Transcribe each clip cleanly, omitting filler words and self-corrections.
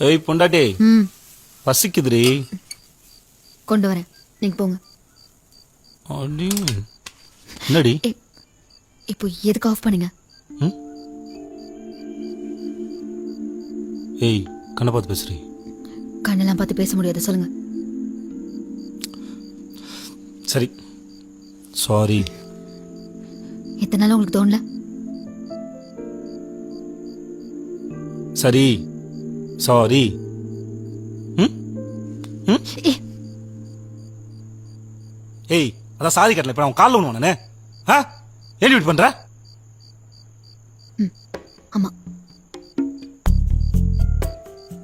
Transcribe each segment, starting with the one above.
ஏய் பொண்டாட்டி ம் பசிக்குதுடி. கொண்டு வரேன், நீங்க போங்க. அடி என்னடி? இப்போ எதுக்கு ஆஃப் பண்ணீங்க? ம்? ஏய் கண்ணை பார்த்து பேசுறீ. கண்ணெல்லாம் பார்த்து பேச முடியாது, சொல்லுங்க. சரி சாரி. எத்தனை நாள் உங்களுக்கு தோணல? சரி சாரி. ஏ, ஏய் அதான் சாரி கட்டல. இப்ப நான் காலில் ஒன்று நானே ஏன் இப்படி பண்ற? ஆமா,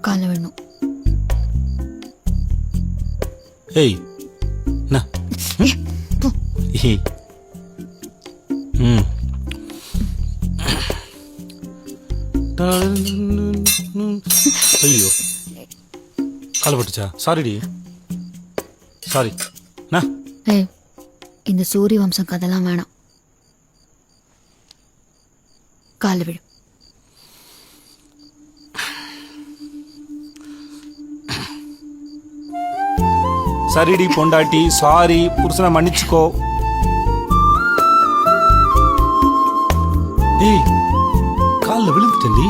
காலைல வேணும். ஏய் என்ன? ஏ, போ. ஏய் ம் ஐயோ கால் பட்டுச்சா? சாரிடி சாரி. என்ன? ஏய், இந்த சூரிய வம்சம் கதெல்லாம் வேணாம். காலை விடு. சரிடி பொண்டாட்டி சாரி. புருஷனை மன்னிச்சுக்கோ. ஏய் காலில் விழுந்துட்டேன்டி.